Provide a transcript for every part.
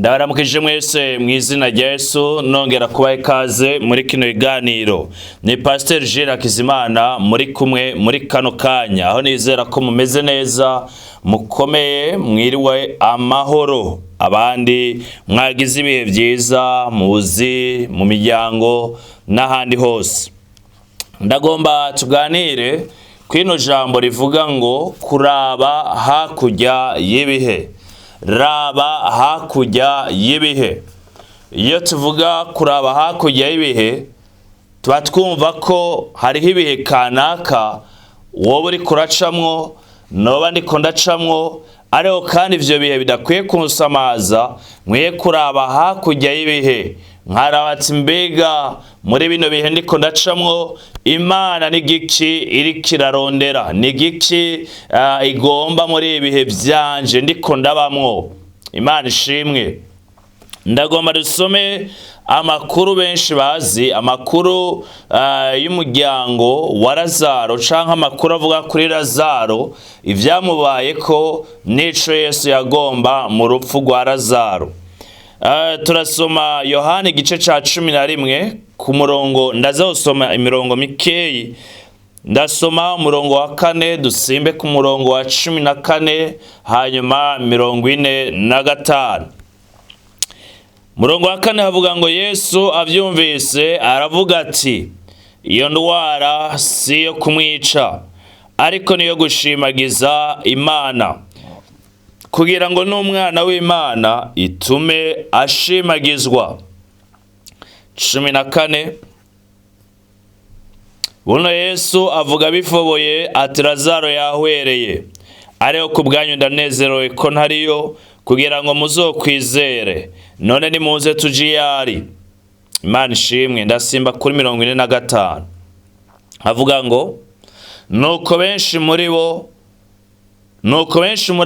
Ndabaramukije mwese mu izina rya Yesu nongera kubaha ikaze muri kino kiganiro. Ni Pasteur Jules muri kumwe muri kano kanya, aho nizera ko mumeze neza, mukomeye, mwiriwe amahoro. Abandi mwagize ibihe byiza muzi mu miryango n'ahandi hose. Ndagomba tuganire kwino jambo rivuga ngo kuraba hakurya y'ibihe. Raba hakurya y'ibihe. Iyo tuvuga kuraba hakurya y'ibihe, tuba twumva ko hariho ibihe kanaka wowe uri kuracamwo, noba ndiko ndacamwo, ariko kandi ivyo bihe bidakwiye kunsamaza, nkwiye kuraba hakurya y'ibihe. Nkaraba ati mbega muri bino bihe ndiko ndacamwo, Imana ni giki iriko irarondera, ni giki igomba muri ibihe vyanje ndiko ndabamwo. Imana ishimwe. Ndagomba dusome amakuru benshi bazi, amakuru y'umuryango wa Lazaro, canke amakuru avuga kuri Lazaro, ivyamubayeko n'ico Yesu yagomba mu rupfu rwa Lazaro. Turasoma Yohani igice ca 11 ku murongo, ndazosoma imirongo mikeyi. Ndasoma umurongo wa 4, dusimbe ku murongo wa 14, hanyuma 45. Murongo wa 4 havuga ngo Yesu avyumvise aravuga ati, iyo ndwara si yo kumwica, ariko niyo gushimagiza Imana, kugira ngo n'umwana w'Imana itume ashimagizwa. 14. Buno Yesu avuga bifoboye ati Lazaro yahwereye, ariko kubwanyu ndanezerewe ko ntariyo, kugira ngo muzokwizere. None nimuze tujiyari. Imana ishimwe. Ndasimba kuri 45. Havuga ngo nuko benshi muri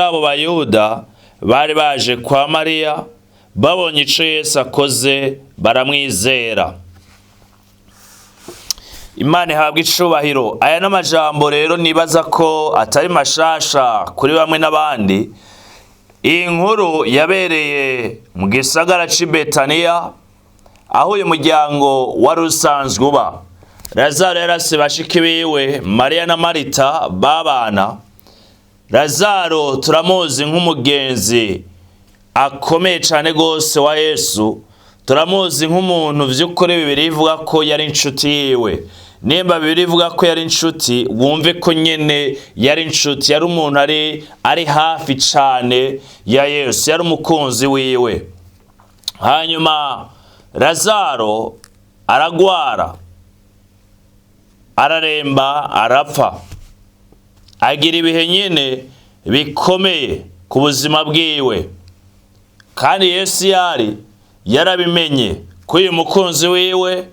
abo Bayuda bari baje kwa Mariya, babonye ico Yesu akoze baramwizera. Imana ihabwa icubahiro. Aya n'amajambo rero nibaza ko atari mashasha kuri bamwe n'abandi. Iyi nkuru yabereye mu gisagara c'i Betaniya, aho uyu muryango wari usanzwe uba. Lazaro yarase bashiki biwe Mariya na Marita babana. Lazaro turamuzi nk'umugenzi akomeye cane gose wa Yesu. Turamuzi nk'umuntu vy'ukuri Bibiliya ivuga ko yari inshuti yiwe. Nimba Bibiliya ivuga ko yari inshuti, wumve ko nyene yari inshuti, yari umuntu ari hafi cane ya Yesu, yari umukunzi wiwe. Hanyuma Lazaro aragwara, araremba, arapfa, agira ibihe nyene bikomeye ku buzima bwiwe. Kandi Yesu yarabimenye ko uyu mukunzi wiwe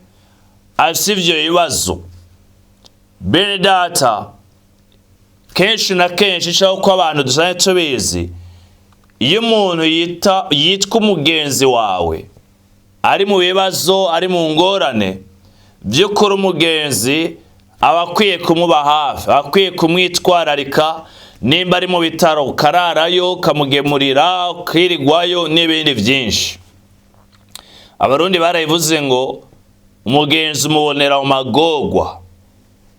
afise ivyo bibazo. Bene data, kenshi na kenshi caho ko abantu dusanzwe tubizi, iyo umuntu yitwa umugenzi wawe ari mu bibazo, ari mu ngorane, vy'ukuri umugenzi aba akwiye kumuba hafi, akwiye kumwitwararika. Nimba ari mu bitaro ukararayo, ukamugemurira, ukirirwayo n'ibindi vyinshi. Abarundi barayivuze ngo umugenzi umubonera mu magorwa.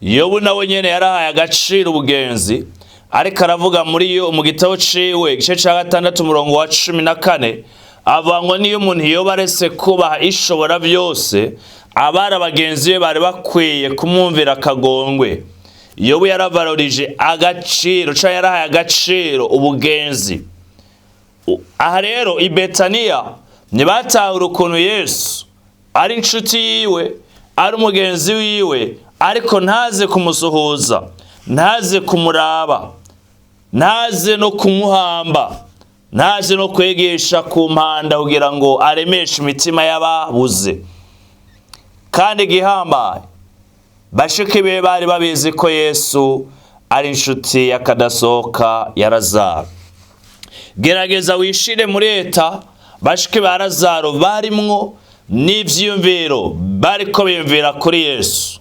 Yobu nawe nyene yarahaye agaciro ubugenzi, ariko aravuga mu gitabo ciwe igice ca 6 umurongo wa 14, avuga ngo niyo umuntu yoba aretse kubaha ishobora vyose, abari abagenzi be bari bakwiye kumwumvira akagongwe. Yobu yaravalorije agaciro, canke yarahaye agaciro ubugenzi. Aha rero i Betaniya ntibatahura ukuntu Yesu ari inshuti yiwe, ari umugenzi wiwe, ariko ntaze kumusuhuza, ntaze kumuraba, ntaze no kumuhamba, ntaze no kwegesha ku mpanda kugira ngo aremeshe imitima y'ababuze. Kandi igihambaye, bashiki be bari babizi ko Yesu ari inshuti y'akadasohoka ya Lazaro. Gerageza wishire muri leta, bashiki ba Lazaro barimwo n'ivyiyumviro bariko biyumvira kuri Yesu.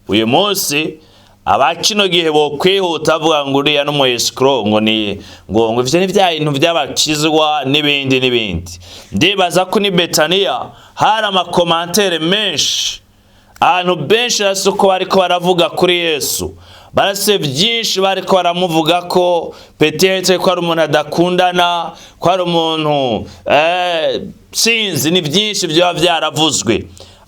Uyu munsi abakino gihe bo kwihuta avuga ngo uriya no mu escrow ngo ivyo ni bya bintu by'abakizwa n'ibindi. Ndibaza ko ni Betania hari amakomantere menshi, abantu benshi rasuko bariko baravuga kuri Yesu, barase byinshi bariko baramuvuga ko peut-être ko ari umuntu adakundana, ko ari umuntu sinzi ni byinshi byo byaravuzwe.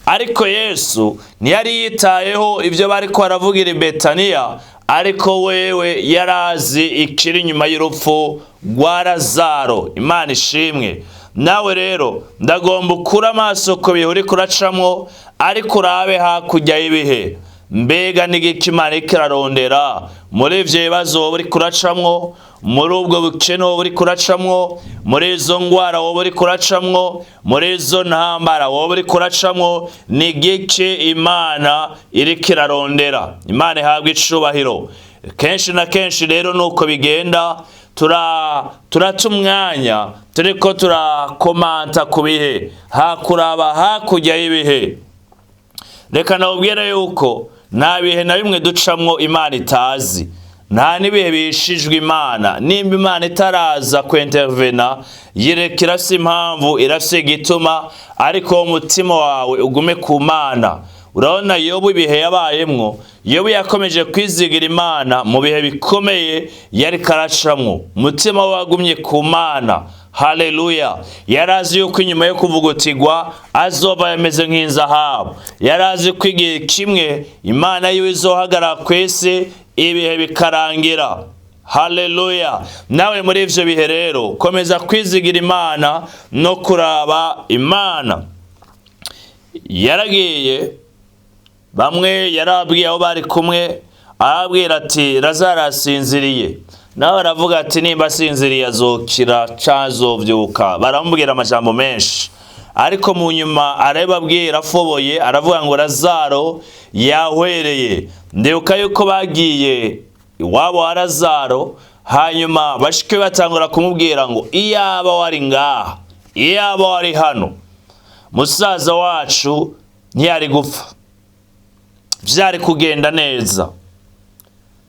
Ariko Yesu ntiyari yitayeho ibyo bariko baravugira Betania, ariko wewe yarazi ikiri nyuma y'urupfu rwa Lazaro. Imana ishimwe. Nawe rero ndagomba ukura amaso ku bihe uri kuracamwo, ariko urabe hakurya y'ibihe. Mbega n'igiki Imana ikirarondera muri ivyo bibazo wowe uri kuracamwo, muri ubwo bukene wowe uri kuracamwo, muri izo ngwara wowe uri kuracamwo, muri izo ntambara wowe uri kuracamwo, n'igiki Imana iriko irarondera. Imana ihabwa icubahiro. Kenshi na kenshi rero nuko bigenda, turata umwanya turiko turakomanta ku bihe hakuraba hakurya y'ibihe. Reka nawubwire yuko nta bihe na bimwe ducamwo Imana itazi, nta n'ibihe bishijwe Imana. Nimba Imana itaraza kwentervena, yireka irafise impamvu, irafise igituma, ariko umutima wawe ugume ku Mana. Urabona Yobu ibihe yabayemwo, Yobu yakomeje kwizigira Imana mu bihe bikomeye yari karacamwo, umutima we wagumye ku Mana. Haleluya. Yarazi yuko inyuma yo kuvugutigwa azova yameze nk'inzahabu. Yarazi ko igihe kimwe Imana yiwe izohagarara kwese ibihe bikarangira. Haleluya. Nawe muri ivyo bihe rero komeza kwizigira Imana no kuraba Imana. Yaragiye, bamwe yarabwiye aho bari kumwe, arabwira ati Lazaro asinziriye. Nawe aravuga ati nimba asinziriye azokira cazovyuka. Baramubwira amajambo menshi, ariko mu nyuma arababwira afoboye, aravuga ngo Lazaro yahwereye. Ndibuka yuko bagiye iwabo wa Lazaro, hanyuma bashike batangura kumubwira ngo iyaba wari ngaha, iyaba wari hano, musaza wacu ntiyari gupfa, vyari kugenda neza.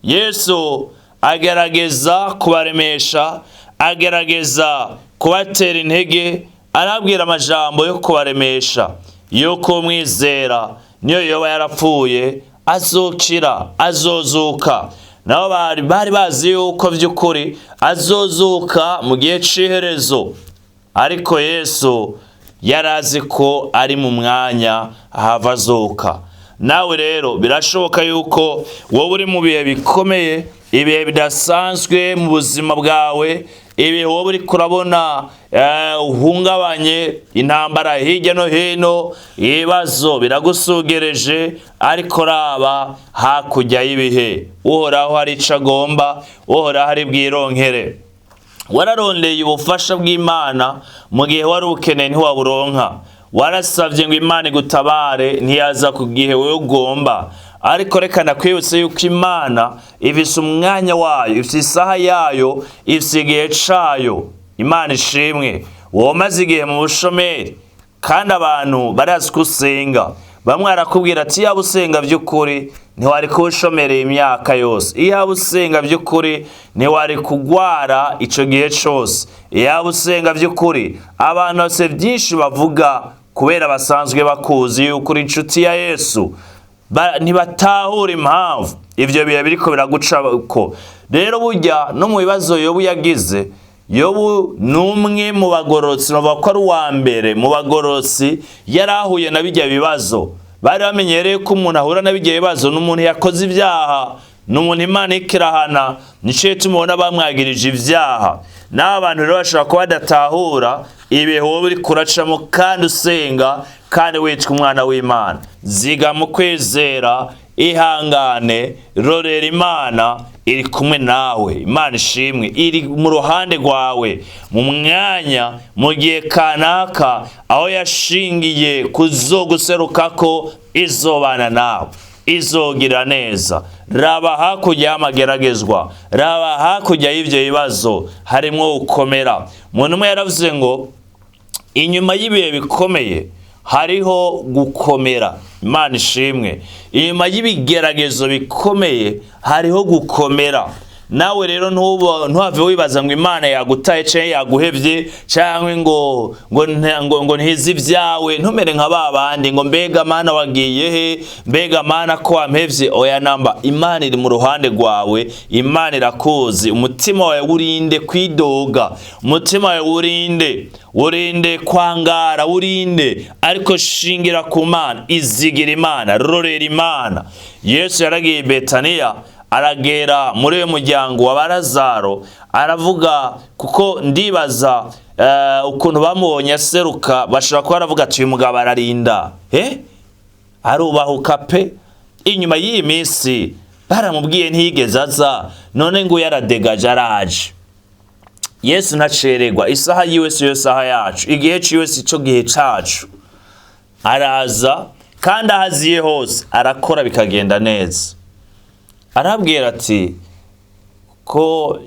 Yesu agerageza kubaremesha, agerageza kubatera intege, arabwira amajambo yo kubaremesha, yuko mwizera niyo yoba yarapfuye azokira, azozuka. Nabo bari bazi yuko vy'ukuri azozuka mu gihe c'iherezo, ariko Yesu yarazi ko ari mu mwanya ahava azuka. Nawe rero birashoboka yuko wowe uri mu bihe bikomeye, ibihe bidasanzwe mu buzima bwawe, ibihe wowe uri kurabona uhungabanye, intambara hirya no hino, ibibazo biragusugereje, ariko raba hakurya y'ibihe. Uhoraho hari ico agomba, uhoraho ari bwironkere. Wararondeye ubufasha bw'Imana mu gihe wari ukeneye ntiwaburonka. Warasavye ngo Imana igutabare, ntiyaza ku gihe wewe ugomba. Ariko reka nakwibutse yuko Imana ifise umwanya wayo, ifise isaha yayo, ifise igihe cayo. Imana ishimwe. Wowe maze igihe mu bushomeri, kandi abantu barazi ko usenga. Bamwe arakubwira ati yaba usenga vy'ukuri ntiwari kubushomereye imyaka yose. Iyaba usenga vy'ukuri ntiwari kugwara ico gihe cose. Iyaba usenga vy'ukuri abantu bose byinshi bavuga, kubera basanzwe bakuzi yuko uri inshuti ya Yesu, ntibatahura impamvu ivyo bihe biriko biragucako. Rero burya no mu bibazo Yobu yagize, Yobu numwe mu bagorotsi, no bakora uwa mbere mu bagorotsi yarahuye na bijya bibazo. Bari bamenyereye ko umuntu ahura na bijya bibazo n'umuntu yakoze ibyaha, n'umuntu Imana ikirahana, nice tumubona bamwagirije ibyaha. N'abantu rero bashobora kuba badatahura ibihe wowe uri kuracamo kandi usenga, kandi witwa umwana w'Imana. Ziga mu kwizera, ihangane, rorera Imana iri kumwe nawe. Imana ishimwe, iri mu ruhande rwawe mu mwanya, mu gihe kanaka aho yashingiye kuzoguserukako, izobana nawe, izogira neza. Raba hakurya y'amageragezwa, raba hakurya y'ivyo bibazo harimwo gukomera. Umuntu umwe yaravuze ngo inyuma y'ibihe bikomeye hariho gukomera. Imana ishimwe. Inyuma y'ibigeragezo bikomeye hariho gukomera. Nawe rero ntuhave wibaza ngo Imana yagutaye cyangwa yaguhevye cyangwa ngo ntizi ibyawe. Ntumere nka babandi ngo mbega Mana wagiye he, mbega Mana ko wampevye. Oya namba, Imana iri mu ruhande rwawe, Imana irakuzi. Umutima wawe urinde kwidoga, umutima wawe urinde kwangara, urinde ariko shingira ku Mana, izigira Imana, rorera Imana. Yesu yaragiye Betaniya, aragera muri uyu muryango wa Lazaro, aravuga, kuko ndibaza ukuntu bamubonye aseruka, bashobora kuba baravuga ati uyu mugabo ararinda, arubahuka pe. Inyuma y'iyi minsi baramubwiye ntiyigeze aza, none ngo yaradegaje araje. Yesu ntacererwa, isaha yiwe si yo saha yacu, igihe ciwe si cyo gihe cacu. Araza kandi ahaziye hose arakora bikagenda neza. Arabwira ati ko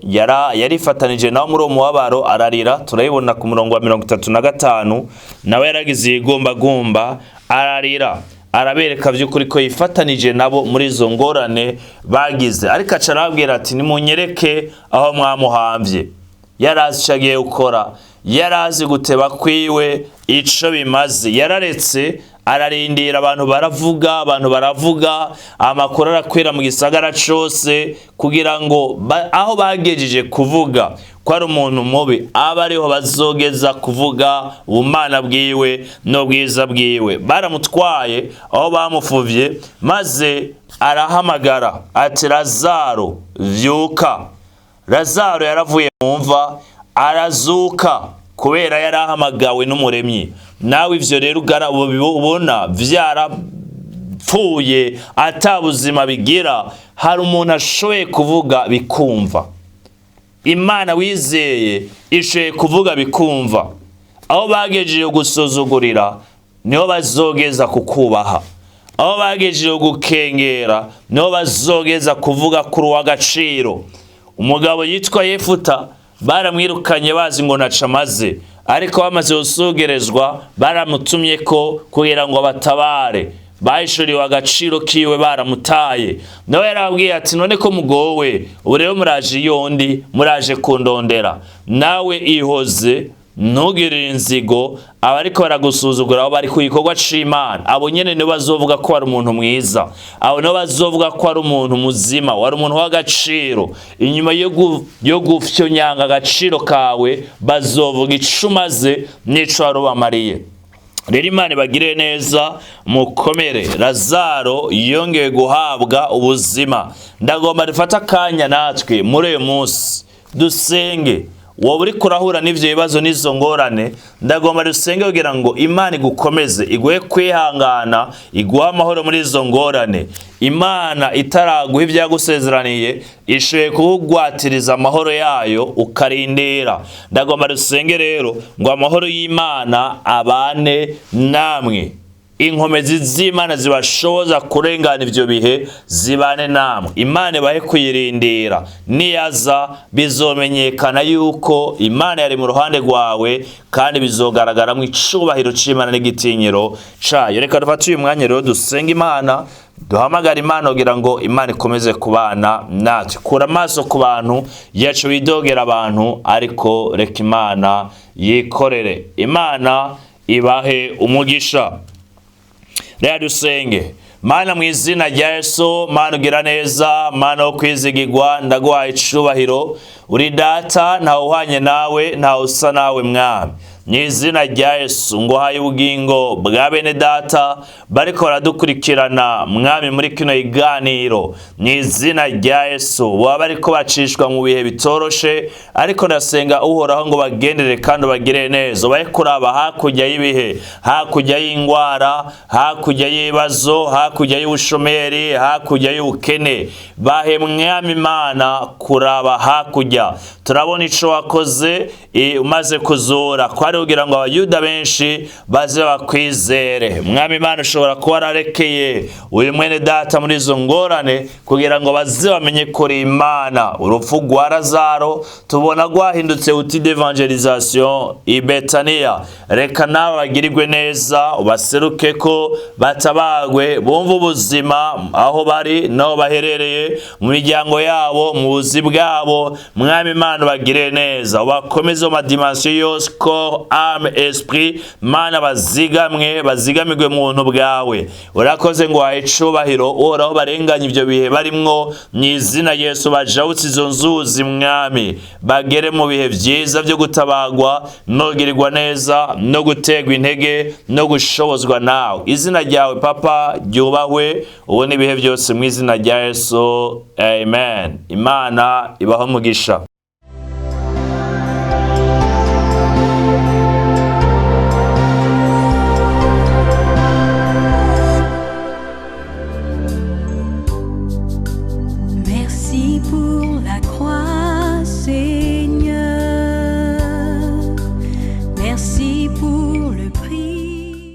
yarifatanije nawe muri uwo mubabaro, ararira. Turayibona ku murongo wa 35, nawe yaragize igomba ararira, arabereka by'ukuri ko yifatanije nabo muri izo ngorane bagize. Ariko aca arabwira ati nimunyereke aho mwamuhamvye. Yarazi icyo agiye gukora, yarazi guteba kwiwe ico bimaze. Yararetse ararindira, abantu baravuga, amakuru arakwira mu gisagara cose, kugira ngo aho bagejeje kuvuga ko ari umuntu mubi aba ariho bazogeza kuvuga ubumana bwiwe n'ubwiza bwiwe. Baramutwaye aho bamufuvye, maze arahamagara ati Lazaro vyuka. Lazaro yaravuye mu mva arazuka, kubera yarahamagawe n'Umuremyi. Nawe ivyo rero ubona vyarapfuye atabuzima bigira, hari umuntu ashoboye kuvuga bikumva. Imana wizeye ishoboye kuvuga bikumva. Aho bagejeje gusuzugurira niho bazogeza kukubaha, aho bagejeje gukengera niho bazogeza kuvuga kuri w'agaciro. Umugabo yitwa Yefuta baramwirukanye bazi ngo naca maze, ariko bamaze gusugerezwa baramutumye ko kugira ngo batabare. Bahishuriwe agaciro kiwe, baramutaye. Nawe yarabwiye ati none ko mugowe, ubu rero muraje yondi, muraje kundondera. Nawe ihoze, ntugirire inzigo abariko baragusuzugura, abo bari ku gikorwa c'Imana. Abo nyene nibo bazovuga ko ari umuntu mwiza, abo nibo bazovuga ko ari umuntu muzima, wari umuntu w'agaciro. Inyuma yo gufyonyanga agaciro kawe, bazovuga ico umaze n'ico wari ubamariye. Rero Imana ibagire neza, mukomere. Lazaro yongeye guhabwa ubuzima. Ndagomba dufata akanya natwe muri uyu munsi dusenge. Wowe uri kurahura n'ivyo bibazo n'izo ngorane, ndagomba dusenge kugira ngo Imana igukomeze, iguhe kwihangana, iguhe amahoro muri izo ngorane. Imana itaraguha ivyagusezeraniye, ishoboye kugwatiriza amahoro yayo ukarindira. Ndagomba dusenge rero ngo amahoro y'Imana abane namwe. Inkomezi z'Imana zibashoboza kurengana ivyo bihe zibane namwe. Imana ibahe kuyirindira, niyaza bizomenyekana yuko Imana yari mu ruhande rwawe, kandi bizogaragara mu icubahiro c'Imana n'igitinyiro cayo. Reka dufate uyu mwanya rero dusenge Imana, duhamagara Imana kugira ngo Imana ikomeze kubana natwe. Kura amaso ku bantu yacu bidogera abantu, ariko reka Imana yikorere. Imana ibahe umugisha. Reka dusenge. Mana mu izina rya Yesu, Mana ugira neza, Mana wo kwizigirwa, ndaguhaye icubahiro. Uri data, ntawe uhwanye nawe, ntawe usa nawe Mwami. Mu izina rya Yesu nguhaye ubugingo bwa bene data bariko baradukurikirana Mwami muri kino iganiro. Mu izina rya Yesu baba bariko bacishwa mu bihe bitoroshe, ariko ndasenga uhoraho ngo bagendere kandi bagire neza. Bahe kuraba hakurya y'ibihe, hakurya y'ingwara, hakurya y'ibibazo, hakurya y'ubushomeri, hakurya y'ubukene. Bahe Mwami Imana kuraba hakurya. Turabona ico wakoze umaze kuzura, kwari kugira ngo abayuda benshi baze bakwizere. Mwami Imana ushobora kuba wararekeye uyu mwene data muri izo ngorane kugira ngo baze bamenye kuri Imana. Urupfu rwa Lazaro tubona rwahindutse outil d'evangelisation i Betania. Reka nawe bagirirwe neza, ubaseruke ko batabagwe, bumva ubuzima aho bari naho baherereye, mu miryango yabo, mu buzi bwabo. Mwami Imana bagire neza, ubakomeze mu madimension yose, corps, âme, esprit. Mana bazigamigwe mu buntu bwawe. Urakoze ngo wahe icubahiro, uhoraho barenganye ibyo bihe barimwo, mu izina Yesu bajawutse izo nzuzi Mwami, bagere mu bihe byiza byo gutabagwa no kugirirwa neza no gutegwa intege no gushobozwa nawe. Izina ryawe Papa ryubahwe ubu n'ibihe byose mu izina rya Yesu, amen. Imana ibaho umugisha. Merci pour la croix, Seigneur. Merci pour